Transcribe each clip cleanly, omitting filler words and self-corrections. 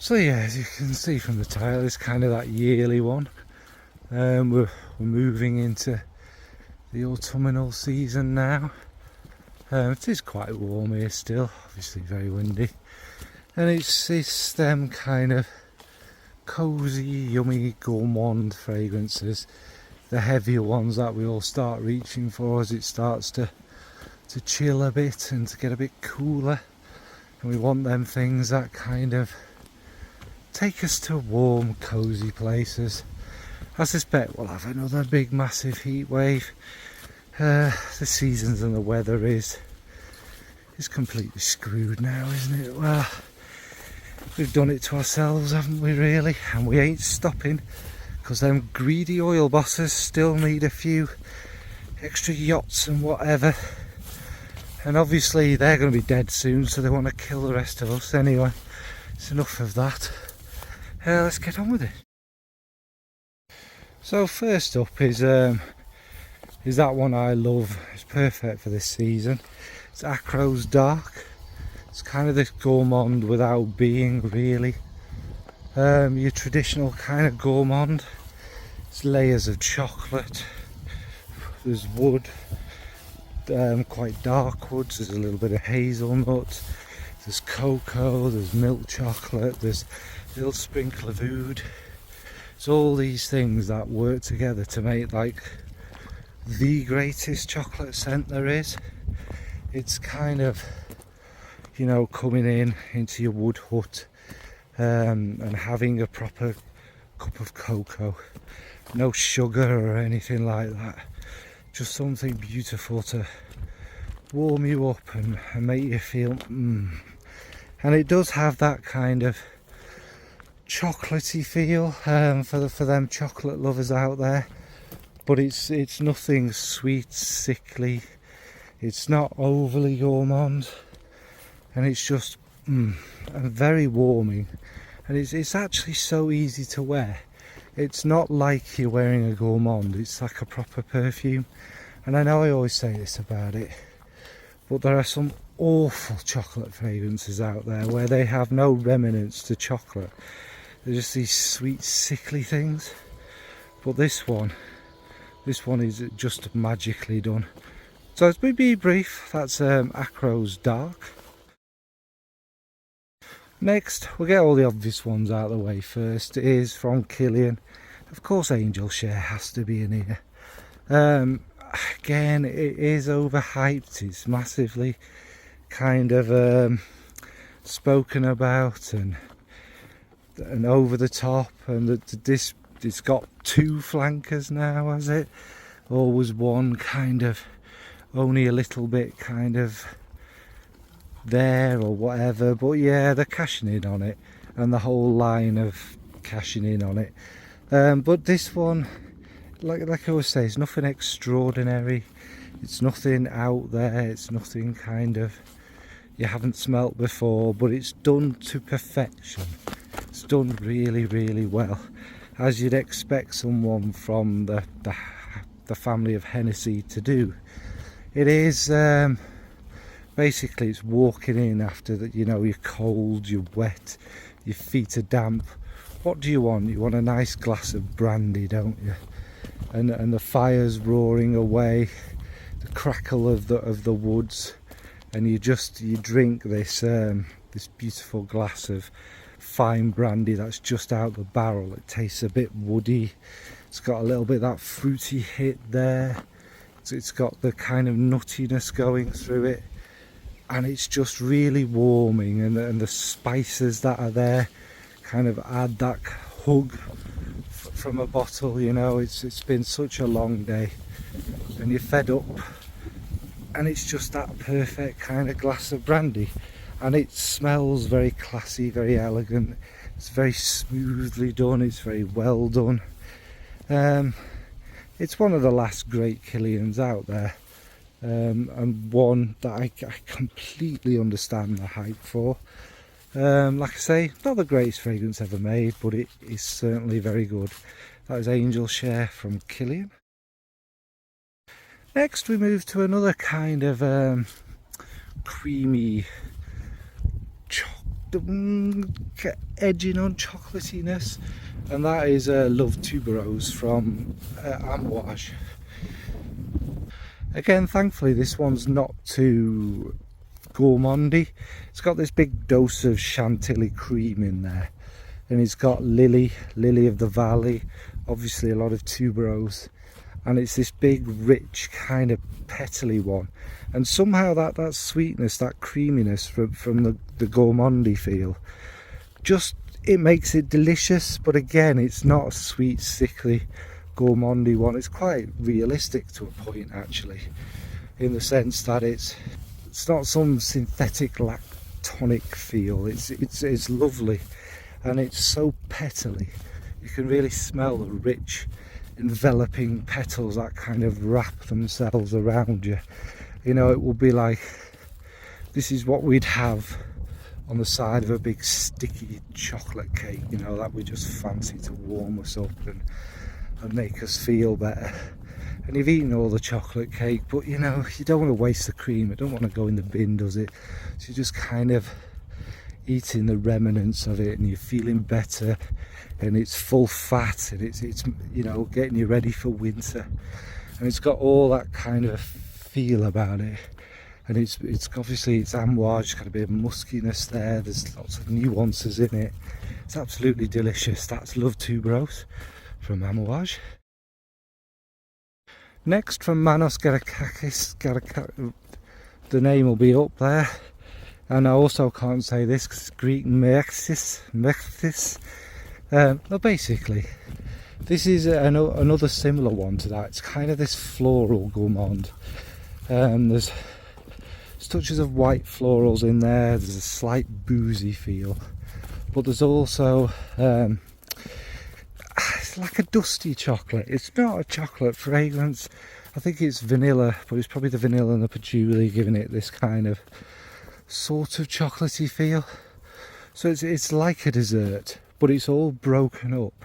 So yeah, as you can see from the title, it's kind of that yearly one. We're moving into the autumnal season now. It is quite warm here still, obviously very windy, and it's them kind of cosy, yummy gourmand fragrances, the heavier ones that we all start reaching for as it starts to chill a bit and to get a bit cooler. And we want them things that kind of take us to warm, cosy places. I suspect we'll have another big, massive heat wave. The seasons and the weather is completely screwed now, isn't it? Well, we've done it to ourselves, haven't we, really? And we ain't stopping, because them greedy oil bosses still need a few extra yachts and whatever. And obviously they're going to be dead soon, so they want to kill the rest of us anyway. It's enough of that. Let's get on with it. So first up is that one I love. It's perfect for this season. It's Akro's Dark. It's kind of this gourmand without being, really. Your traditional kind of gourmand. It's layers of chocolate. There's wood, quite dark woods. There's a little bit of hazelnut. There's cocoa. There's milk chocolate. There's a little sprinkle of oud. It's all these things that work together to make like the greatest chocolate scent there is. It's kind of, you know, coming into your wood hut and having a proper cup of cocoa. No sugar or anything like that. Just something beautiful to warm you up and make you feel And it does have that kind of chocolatey feel for them chocolate lovers out there, but it's nothing sweet, sickly. It's not overly gourmand, and it's just and very warming, and it's actually so easy to wear. It's not like you're wearing a gourmand, it's like a proper perfume. And I know I always say this about it, but there are some awful chocolate fragrances out there where they have no remnants to chocolate. They're just these sweet, sickly things. But this one is just magically done. So to be brief, that's Akro's Dark. Next, we'll get all the obvious ones out of the way first. It is from Kilian. Of course, Angel Share has to be in here. Again, it is overhyped. It's massively kind of spoken about and over the top, and it's got two flankers now, has it? Or was one kind of only a little bit kind of there or whatever? But yeah, they're cashing in on it, and the whole line of cashing in on it. But this one, like I always say, it's nothing extraordinary. It's nothing out there. It's nothing kind of you haven't smelt before, but it's done to perfection. It's done really, really well, as you'd expect someone from the family of Hennessy to do. It is basically, it's walking in after that. You know, you're cold, you're wet, your feet are damp. What do you want? You want a nice glass of brandy, don't you? And the fire's roaring away, the crackle of the woods, and you drink this this beautiful glass of fine brandy that's just out the barrel. It tastes a bit woody. It's got a little bit of that fruity hit there. It's got the kind of nuttiness going through it, and it's just really warming, and the spices that are there kind of add that hug from a bottle. You know, it's been such a long day and you're fed up, and it's just that perfect kind of glass of brandy. And it smells very classy, very elegant. It's very smoothly done. It's very well done. It's one of the last great Kilians out there, and one that I completely understand the hype for. Like I say, not the greatest fragrance ever made, but it is certainly very good. That is Angel Share from Kilian. Next we move to another kind of creamy edging on chocolatiness, and that is Love Tuberose from Amouage. Again, thankfully this one's not too gourmandy. It's got this big dose of chantilly cream in there, and it's got lily of the valley, obviously a lot of tuberose, and it's this big rich kind of petally one, and somehow that sweetness, that creaminess from the gourmandy feel, just it makes it delicious. But again, it's not a sweet sickly gourmandy one. It's quite realistic to a point actually, in the sense that it's not some synthetic lactonic feel. It's lovely, and it's so petally. You can really smell the rich enveloping petals that kind of wrap themselves around you. You know, it will be like, this is what we'd have on the side of a big sticky chocolate cake, you know, that we just fancy to warm us up and make us feel better. And you've eaten all the chocolate cake, but you know, you don't want to waste the cream. It don't want to go in the bin, does it? So you're just kind of eating the remnants of it, and you're feeling better, and it's full fat, and it's you know, getting you ready for winter, and it's got all that kind of feel about it. And it's obviously, it's Amouage, got a bit of muskiness there, there's lots of nuances in it. It's absolutely delicious. That's Love Tuberose from Amouage. Next, from Manos, Gerakinis, the name will be up there, and I also can't say this because it's Greek, Meoexis. Well, basically, this is another similar one to that. It's kind of this floral gourmand. There's touches of white florals in there, there's a slight boozy feel, but there's also it's like a dusty chocolate. It's not a chocolate fragrance. I think it's vanilla, but it's probably the vanilla and the patchouli giving it this kind of sort of chocolatey feel. So it's like a dessert, but it's all broken up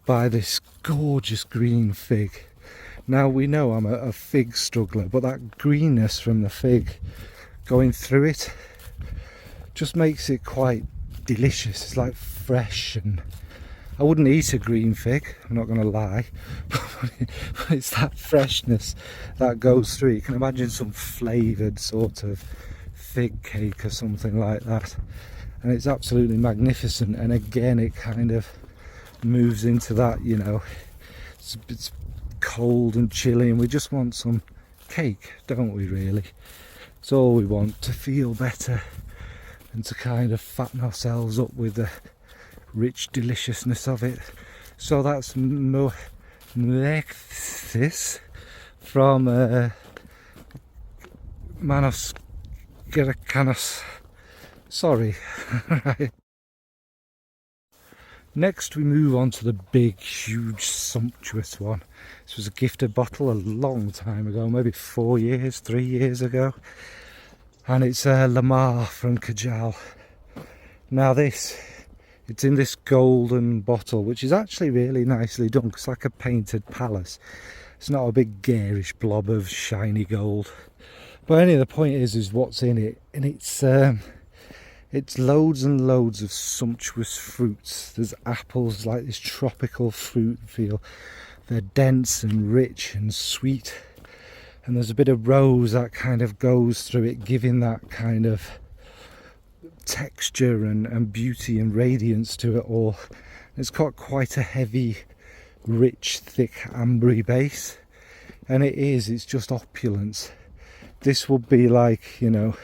by this gorgeous green fig. Now, we know I'm a fig struggler, but that greenness from the fig going through it just makes it quite delicious. It's like fresh, and I wouldn't eat a green fig, I'm not going to lie, but it's that freshness that goes through. You can imagine some flavoured sort of fig cake or something like that, and it's absolutely magnificent. And again, it kind of moves into that, you know, it's cold and chilly, and we just want some cake, don't we, really? It's all we want, to feel better and to kind of fatten ourselves up with the rich deliciousness of it. So that's Meoexis from Manos, Gerakinis. Sorry. Right. Next we move on to the big, huge, sumptuous one. This was a gifted bottle a long time ago, maybe 3 years ago. And it's Lamar from Kajal. Now this, it's in this golden bottle, which is actually really nicely done. It's like a painted palace. It's not a big garish blob of shiny gold. But anyway, the point is what's in it. And it's loads and loads of sumptuous fruits. There's apples, like this tropical fruit feel. They're dense and rich and sweet. And there's a bit of rose that kind of goes through it, giving that kind of texture and beauty and radiance to it all. It's got quite a heavy, rich, thick, ambery base. And it's just opulence. This would be like, you know,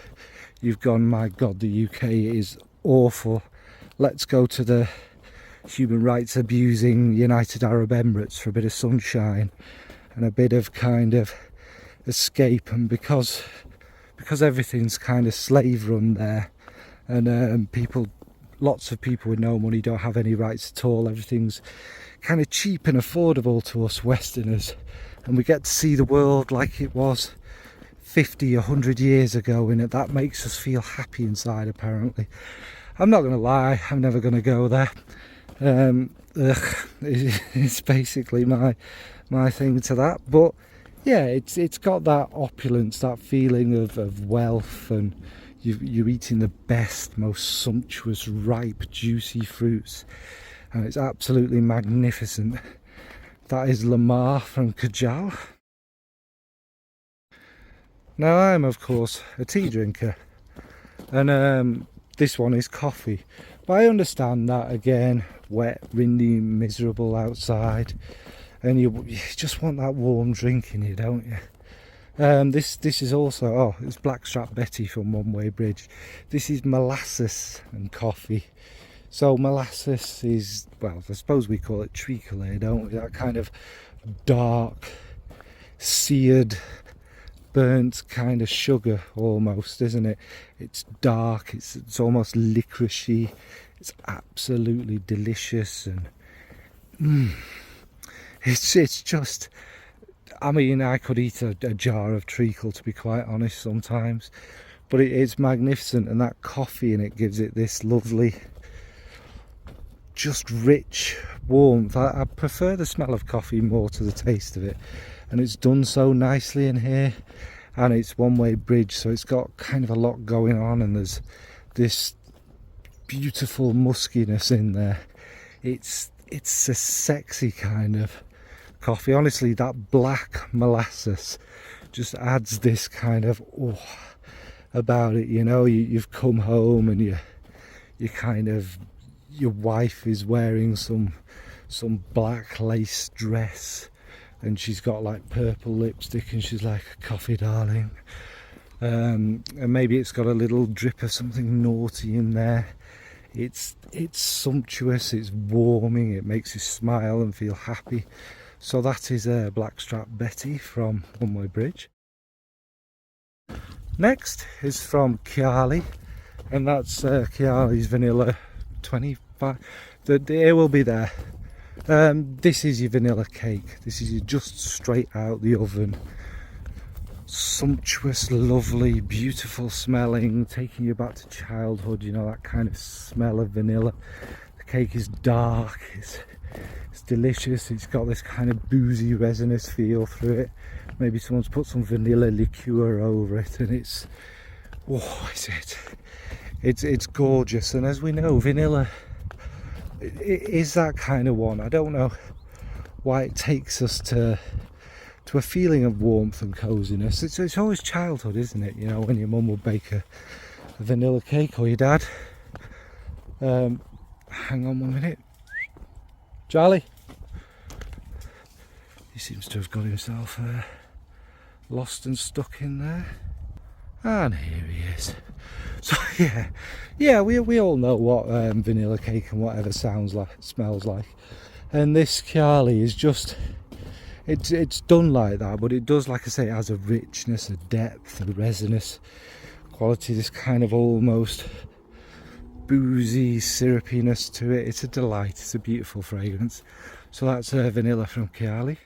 you've gone, my God, the UK is awful. Let's go to the human rights abusing United Arab Emirates for a bit of sunshine and a bit of kind of escape. And because everything's kind of slave run there, and lots of people with no money don't have any rights at all. Everything's kind of cheap and affordable to us Westerners, and we get to see the world like it was 50, 100 years ago, and that makes us feel happy inside, apparently. I'm not going to lie, I'm never going to go there. It's basically my thing to that. But yeah, it's got that opulence, that feeling of wealth, and you're eating the best, most sumptuous, ripe, juicy fruits, and it's absolutely magnificent. That is Lamar from Kajal. Now I'm of course a tea drinker, and this one is coffee, but I understand that again, wet, windy, miserable outside, and you just want that warm drink in you, don't you? This is also, it's Blackstrap Betty from One Way Bridge. This is molasses and coffee. So molasses is, well, I suppose we call it treacle here, don't we? That kind of dark, seared, burnt kind of sugar almost, isn't it? It's dark, it's almost licoricey. It's absolutely delicious, and it's just, I mean, I could eat a jar of treacle, to be quite honest, sometimes, but it's magnificent, and that coffee in it gives it this lovely, just rich warmth. I prefer the smell of coffee more to the taste of it, and it's done so nicely in here, and it's One Way Bridge, so it's got kind of a lot going on, and there's this beautiful muskiness in there. It's a sexy kind of coffee. Honestly, that black molasses just adds this kind of about it, you know. You've come home and you kind of, your wife is wearing some black lace dress, and she's got like purple lipstick, and she's like, coffee darling, and maybe it's got a little drip of something naughty in there. It's sumptuous, it's warming, it makes you smile and feel happy. So that is Blackstrap Betty from One Way Bridge. Next is from Kayali, and that's Kayali's Vanilla 25. The air will be there. This is your vanilla cake. This is just straight out the oven. Sumptuous, lovely, beautiful smelling, taking you back to childhood, you know, that kind of smell of vanilla. The cake is dark, it's delicious, it's got this kind of boozy, resinous feel through it. Maybe someone's put some vanilla liqueur over it, and it's gorgeous. And as we know, vanilla is that kind of one. I don't know why it takes us to a feeling of warmth and coziness. It's always childhood, isn't it? You know, when your mum would bake a vanilla cake, or your dad. Hang on 1 minute. Charlie, he seems to have got himself lost and stuck in there, and here he is. So yeah, we all know what vanilla cake and whatever smells like, and this Kayali is just, it's done like that, but it does, like I say, it has a richness, a depth, a resinous quality, this kind of almost boozy syrupiness to it. It's a delight, it's a beautiful fragrance. So that's vanilla from Kayali.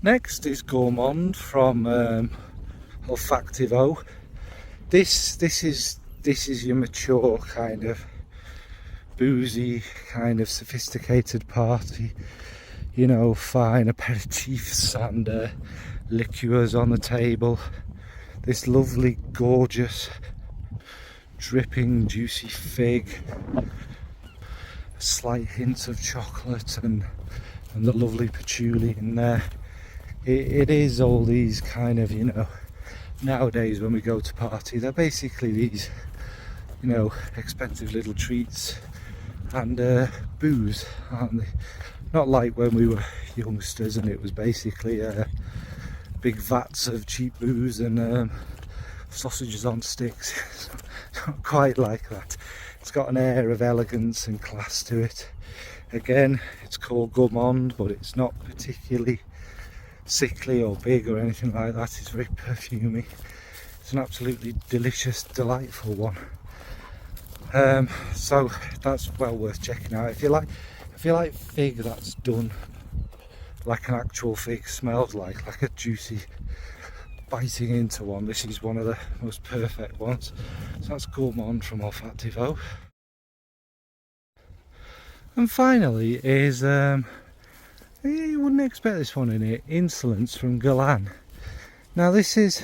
Next is Gourmand from Olfactive O. This is your mature kind of boozy, kind of sophisticated party, you know, fine aperitifs and liqueurs on the table. This lovely, gorgeous, dripping, juicy fig, a slight hint of chocolate, and the lovely patchouli in there. It is all these kind of, you know, nowadays when we go to party, they're basically these, you know, expensive little treats and booze, aren't they? Not like when we were youngsters and it was basically big vats of cheap booze and sausages on sticks. Not quite like that. It's got an air of elegance and class to it. Again, it's called Gourmand, but it's not particularly sickly or big or anything like that. It's very perfumey. It's an absolutely delicious, delightful one. So that's well worth checking out. If you like fig that's done like an actual fig smells like a juicy biting into one, this is one of the most perfect ones. So that's Gourmand from Olfactive O. And finally is you wouldn't expect this one in it, Insolence from Guerlain. Now this is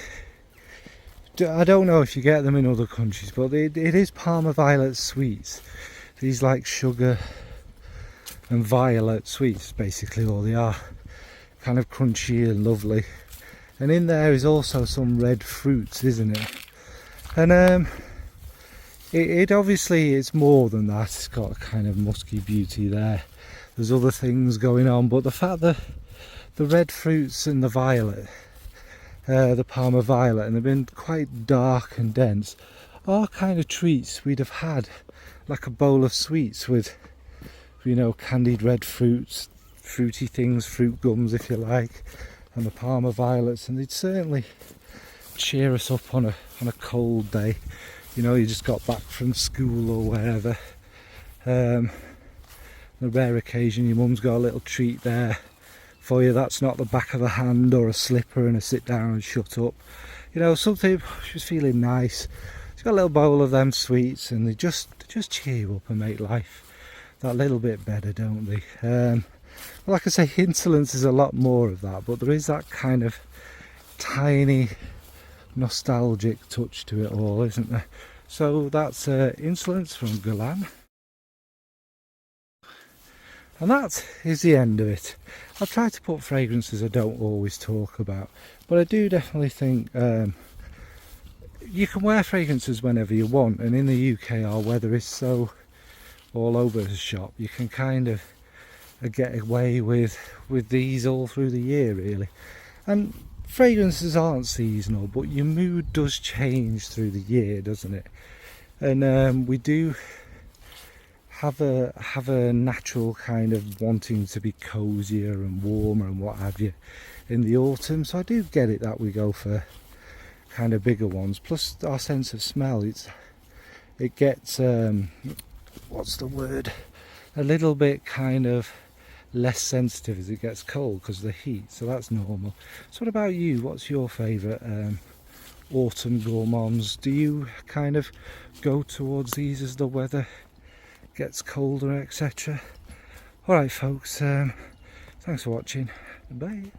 I don't know if you get them in other countries, but it is Parma Violet sweets. These like sugar and violet sweets, basically all they are. Kind of crunchy and lovely. And in there is also some red fruits, isn't it? And it obviously it's more than that. It's got a kind of musky beauty there. There's other things going on, but the fact that the red fruits and the violet, the Parma Violet, and they've been quite dark and dense, are kind of treats we'd have had, like a bowl of sweets with, you know, candied red fruits, fruity things, fruit gums if you like, and the Parma Violets, and they'd certainly cheer us up on a cold day. You know, you just got back from school or wherever. On a rare occasion your mum's got a little treat there for you. That's not the back of a hand or a slipper and a sit down and shut up. You know, something, she was feeling nice. She's got a little bowl of them sweets, and they just cheer you up and make life that little bit better, don't they? Like I say, Insolence is a lot more of that, but there is that kind of tiny nostalgic touch to it all, isn't there? So that's Insolence from Guerlain. And that is the end of it. I've tried to put fragrances I don't always talk about, but I do definitely think you can wear fragrances whenever you want, and in the UK our weather is so all over the shop, you can kind of get away with these all through the year really. And fragrances aren't seasonal, but your mood does change through the year, doesn't it? And we do have a natural kind of wanting to be cozier and warmer and what have you in the autumn, so I do get it that we go for kind of bigger ones. Plus our sense of smell, it gets what's the word, a little bit kind of less sensitive as it gets cold because of the heat, so that's normal. So what about you? What's your favourite autumn gourmands? Do you kind of go towards these as the weather gets colder, etc.? Alright folks, thanks for watching, bye.